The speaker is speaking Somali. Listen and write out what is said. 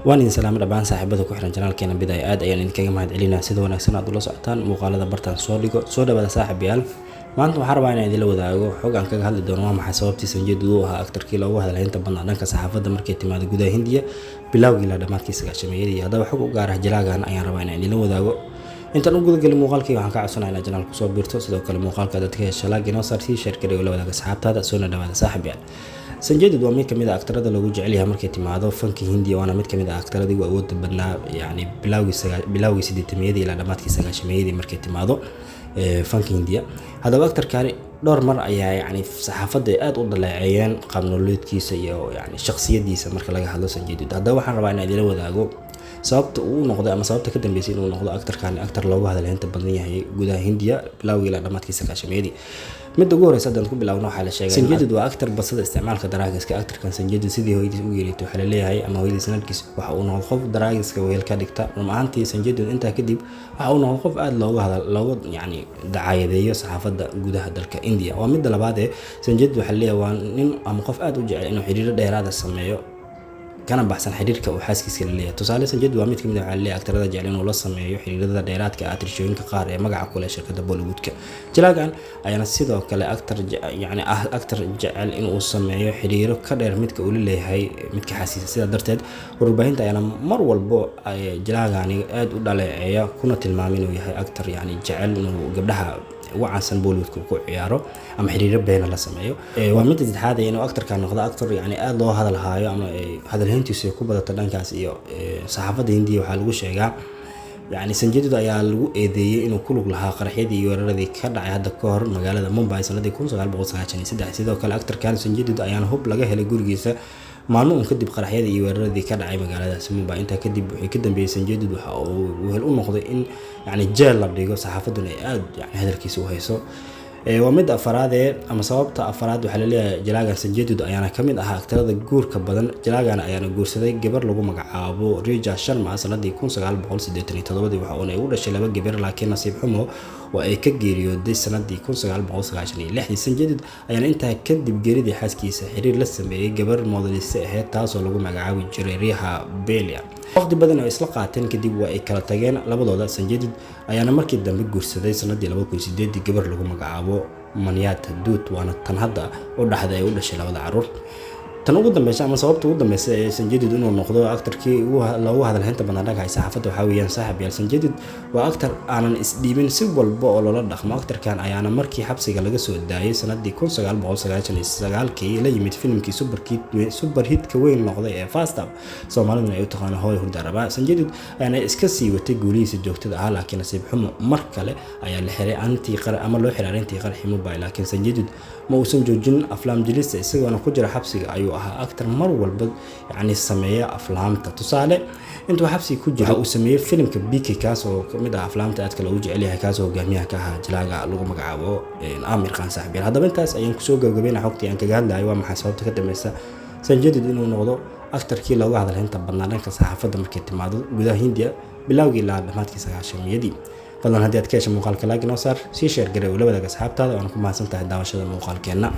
وأنا سلام ربان صاحبته كحرن جنال كنا بدايات أيام إن كنا مهد علينا سيد ونكسنا دول سعتان مقالة برتان صودا بدا صاحب يال ما أنتم حرب عنا يدي لو ذاقو حق عن كذا هذا الدنيا ما حسابتي سنجد دوها أكتر كيلو هذا الحين تبنا عندنا كصحافة دمركتي ما تجوده هندية بلاو جلا دمات كيس عشميري هذا حق وقاره جلاجا عن أيام ربنا يدي لو ذاقو أنت نقول قل مقال كي وحنا كعصنا على جنال كسور بيرتوس ده كل مقال كذا تكيه شلاقي نصر في شركة ولا ذاك صحابته هذا سونا ده صاحب يال سنجد waa mid kamid ah aktarada lagu jecel yahay markay timaado fanka Hindiya waana mid kamid ah aktaradii ugu awoodda badnaa yani bilawgii 80 ilaa dhamaadkii 90 markay timaado fanka Hindiya hadaba aktarkani dhowr mar ayaa yani saxaafadda aad u dhaleeceeyeen qaab nololeedkiisa iyo yani shakhsiyadiisa marka laga hadlo Sanjay Dutt hadaba waxaan rabaa inaan idin wadaago sababta uu noqday ama sababta ka dambeysay inuu noqdo aktarkani aktar loogu hadal inta badan yahay gudaha Hindiya bilawgii ilaa dhamaadkii 90 mid ugu horeysa dadku ku bilaawno waxa la sheegay Sanjay Dutt waa aktar basada isticmaalka daraagiska aktarkan Sanjay Dutt sidii hooyadiis u yeelito waxa la leeyahay ama hooyadiis sanadkiis waxa uu noqday qof daraagiska weel ka dhigta rumaantii Sanjay Dutt inta kadib waxa uu noqday qof aad loogu yani dacaayadeeyo saxaafadda gudaha dalka India waa mid labaad ee Sanjay Dutt waxa la leeyahay waa nin ama qof aad u jecel inuu xiriir dheeraad ah sameeyo kana baxsan xiriirka uu xaaskiisa la leeyahay tusaale Sanjay Dutt waa mid kamid ah waxa la leeyahay aktarada jecel inuu la sameeyo xiriirada dheeraadka ah tirshooyinka qaar ee magaca kule shirkadda Bollywoodka jilaagan ayana sidoo kale aktar jecel inuu sameeyo xiriiro ka dheer midka uu leeyahay midka xaasiisa sida darteed warbaahinta ayana mar walba ay jilaagani aad u dhaleeceeya kuna tilmaamay inuu yahay aktar yani jecel inuu gabdhaha وعنسن بولود كوكو عياره أما حرير بين الله سمعيه ومدة هذا إنه أكتر كان نقطة أكتر يعني الله هذا الهاي أما هذا الهنتي سيكون بدأ تلان كاسيو صحافة هندية وحلوش شجع يعني Sanjay Dutt ayaa lagu eedeeyay inuu ku lug lahaa qaraxyadii weeraradii ka dhacay hadda ka hor magaalada Mumbai sanadii 1993 sidoo kale aktarkan Sanjay Dutt ayaana hub laga helay gurigiisa maalmo kadib qaraxyadii iyo weeraradii ka dhacay magaaladaas Mumbai inta kadib wixii ka dambeeyay Sanjay Dutt waxa uu hel u noqday in yani jeel la dhigo saxaafaduna ay aad yani hadalkiisa u hayso ومد أفراد أما صوابت أفراد وحللية جلاجا Sanjay Dutt أيانا كمد أها أكتر جور كبدن جلاجا أيانا جور سدي جبر لجو مجعبو رجع شرم سنة دي يكون سجال بقول سديتني تضبطي وحقنا يقول الشلبة جبر لكن نصيب حمو وأيكجيريو دي سنة دي يكون سجال بقول سجاشني لحد Sanjay Dutt أيانا أنت كدب جريدي حاس كيس حرير لسه بيجي جبر موديل السهات تاصل لجو مجعبو جريريها بيليا وقت بدن إسلاقاتين كدب وأيكلتجين لبضوضة Sanjay Dutt أيانا مركب دم جور سدي سنة دي لبقول سديت جبر لجو مجعبو منيات دوت وانا تنهض ودحدا يقول الشلبة عرور تنوض دمشق ama sababta ugu dambeysay Sanjay Dutt inuu noqdo aktarkii loogu hadal inta badan dhagay saxaafadda waxa weeyaan saaxib yaal Sanjay Dutt waa aktar aanan isdhiibin si walba oo loola dhaqmo aktarkan ayaana markii xabsiga laga soo daayay sanadii 1999 la yimid filimkii super hit ka weyn noqday ee Fast Up Soomaaliduna ay u taqaan hooy hurdaraba Sanjay Dutt ayaana iska sii watay guulihiisa joogtada ah laakiin nasiib xumo mar kale ayaa la xiray antii qar ama loo xiray antii qarxi Mumbai laakiin Sanjay Dutt ma uusan joojin aflaam jilista isagoo ku jira xabsiga ayuu ahaa aktar mar walba yani sameeya aflaamta tusaale intuu xabsi ku jira uu sameeyay filimka BK kaas oo kamid ah aflaamta aad kale u jecel yahay kaas oo hogaamiyaha ka ahaa jilaaga lagu magacaabo Aamir Khan saaxiib hadaba intaas ayaan ku soo gabagabeynaa xogtii aan kaga hadlayo waa maxay sababta ka dambaysa Sanjay Dutt inuu noqdo aktarkii looga hadal inta badnaa dhanka saxaafadda markay timaado gudaha Hindiya bilawgii ilaa dhamaadkii 90-yadii fadlan haddii aad ka heshay muuqaalka like noo saar sii share gareeyo la wadaaga asxaabtaada oo aan ku mahadsantahay daawashada muuqaalkeena